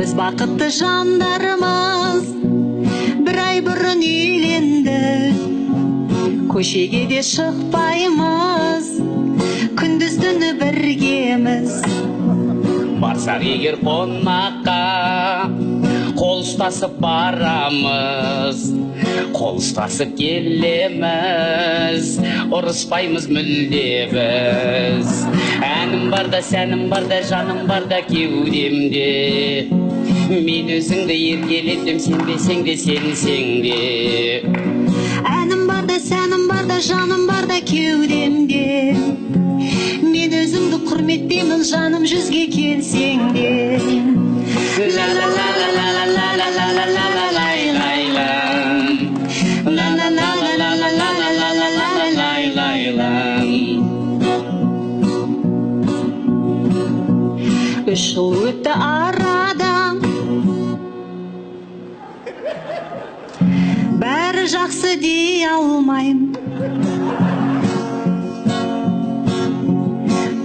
Біз бақытты жандармыз, бір ай бұрын үйленді. Көшеге де шықпаймыз, күндіз түні біргеміз. Барсақ егер қонаққа, қол ұстасып барамыз, қол ұстасып келеміз, ұрыспаймыз мүлде біз. Әнім барда, сәнім барда, жаным барда кеудемде. Мен өзіңді еркелетем, сенбесең де, сенсең де. Әнім барда, сәнім барда, жаным барда кеудемде. Мен өзіңді құрметтеймін, жаным жүзге келсең де. Ла ла ла ла ла ла ла ла ла ла ла ла лай лай лам. Ла ла ла ла ла ла ла ла ла ла ла лай лай лам. 3 жыл өтті арадан, бәрі жақсы дей алмайым.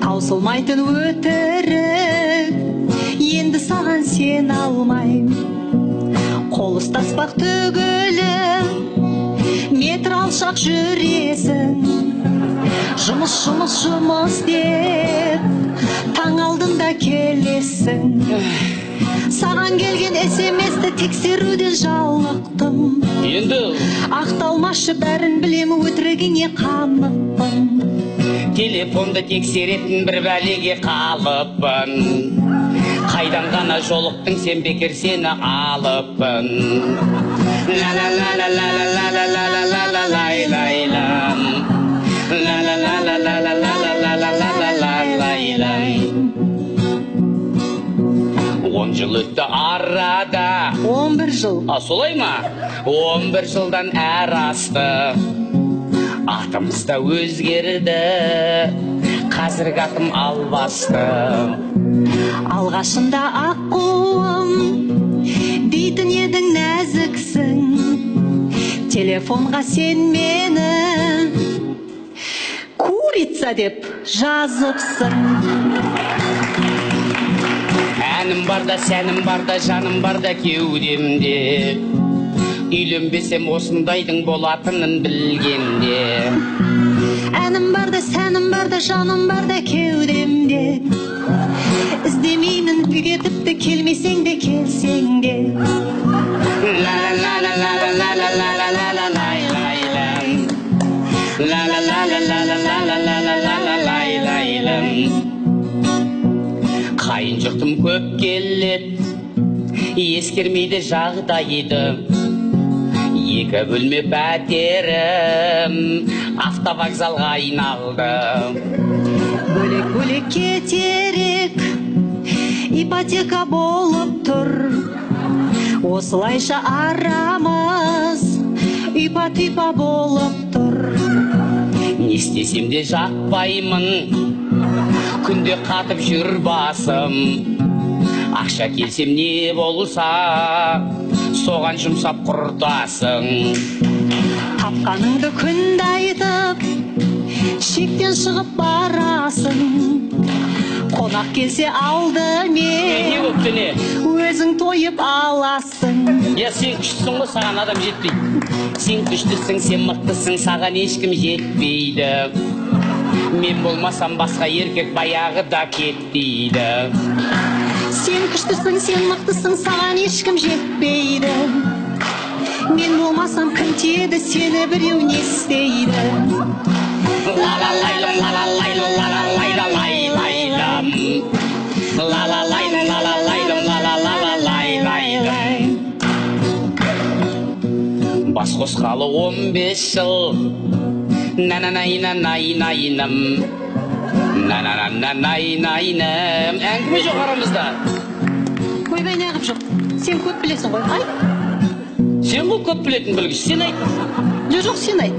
Таусылмайтын өтірік, енді саған сен алмайым. Қол ұстаспақ түгілі, метр алшақ жүресің. Жұмыс, жұмыс, жұмыс деп, таң алдында келесің. Саған келген SMS-ті тексеруден жалықтым. Енді ақталмашы бәрін білем, өтірігіңе қамықпын. телефонды тексеретін бір бәлеге қалыппын. Қайдан ғана жолықтың, сен бекер сені алыппын. Ла ла ла ла ла ла ла ла ла ла ла ла лай лай лам. Ла ла ла ла ла ла ла ла ла ла ла ла лай лай. 10 жыл өтті арада. 11 жыл. Солай ма? 11 жылдан әр асты. Атымыз да өзгерді, қазіргі атым албасты. Алғашында аққуым дейтін едің, нәзіксің. Телефонға сен мені курица деп жазыпсың. Әнім барда, сәнім барда, жаным барда кеудемде. Үйленбесем осындайдың болатынын білгенде. Әнім барда, сәнім барда, жаным барда кеудемде. Іздемеймін бүге тіпті, келмесең де келсең де. Ла ла ла ла ла ла ла ла ла ла ла ла лай лай лай. Ла ла ла ла ла ла ла ла ла ла ла ла лай лай лай. Қайын жұртым көп келеді, ескермейді жағдайды. 2 бөлме пәтерім автовокзалға айналды. Бөлек-бөлек кетерек, ипотека болып тұр. Осылайша арамыз ипа-типа болып тұр. Не істесем де жақпаймын, күнде қатып жүр басым. Ақша келсем не болса, соған жұмсап құртасың. Тапқаныңды күнді айтып, шектен шығып барасың. Қонақ келсе алдымен, Не көпті не? өзің тойып аласың. Сен күштісің ғой, саған адам жетпейді. Сен күштісің, сен мықтысың, саған ешкім жетпейді. Мен болмасам басқа еркек баяғыда кетпейді. Сен күштісің, сен мықтысың, саған ешкім жетпейді. Мен болмасам кім тиеді, сені біреу не істейді. Ла ла лайлам, ла ла лайлам, ла ла лайла лай лайлам. Ла ла лайлам, ла ла лайлам, ла ла ла ла лай лай лай. Бас қосқалы 15 жыл, на-на-най-на-най-найным. На-на-на-най-найным. Әңгіме жоқ арамызда. Ойбай, неғып жоқ. Сен көп білесің ғой. Айт. Сен ғой көп білетін білгіш, сен айт. Жоқ, сен айт.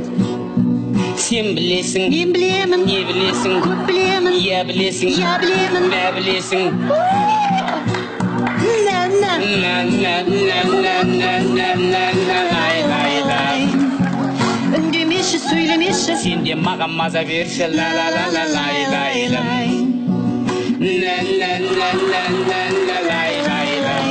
Сен білесің. Мен білемін. Не білесің? Көп білемін. Я білесің. Я білемін. Мә білесің. На-на. На-на-на-на-на-на-на-на лай лай лай. Үндемеші, сөйлемеші. Сен де маған маза берші. Ла-ла-ла-ла лай лай лай. На-на-на-на-на-на лай лай лай.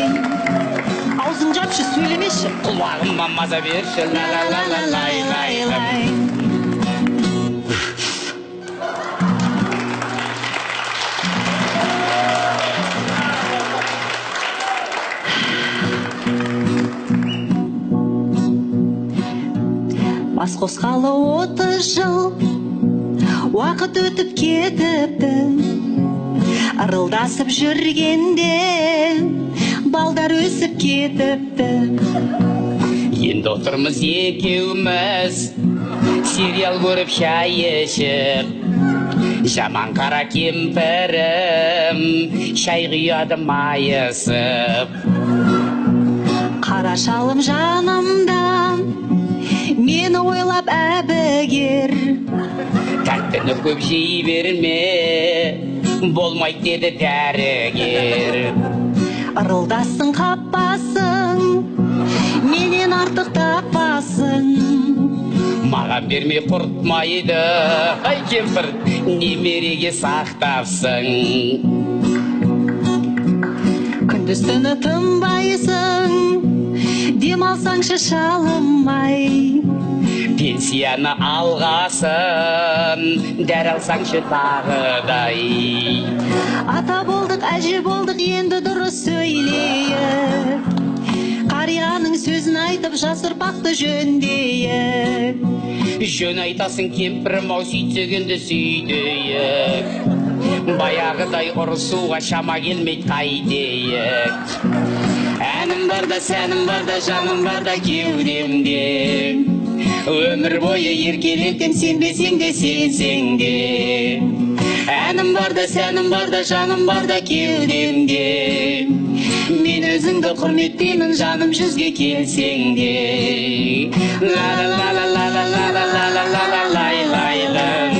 демеші. Құлағыма маза берші, ла-ла-ла-ла-лай, лай, лай. Бас қосқалы 30 жыл уақыт өтіп кетіпті, ырылдасып жүргенде балдар өсіп кетіпті. Енді отырмыз екеуміз сериал көріп шай ішіп, жаман қара кемпірім шай құяды майысып. Қара шалым жанымда мені ойлап әбігер, Тәттіні көп жей берме, болмайды деді дәрігер. ырылдассың қаппасың, менен артық таппасың. Маған бермей құртмайды, ай кемпір, немереге сақтапсың. Күндіз түні тынбайсың, демалсаңшы шалым-ай. Пенсияны алғасын, дәр алсаңшы тағыдай. Ата болдық, әже болдық, енді дұрыс сөйлейік. Қарияның сөзін айтып, жас ұрпақты жөндейік. Жөн айтасың кемпірім ау, сөйтсегенді сөйтейік. Баяғыдай ұрысуға шама келмейді қайтейік. Әнім барда, сәнім барда, жаным барда кеудемде. Өмір бойы еркелетем, сенбесең де сенсең де. Әнім барда, сәнім барда, жаным барда кеудемде. Мен өзіңді құрметтеймін, жаным жүзге келсең де. Ла ла ла ла ла ла ла ла ла ла ла лай лай лай.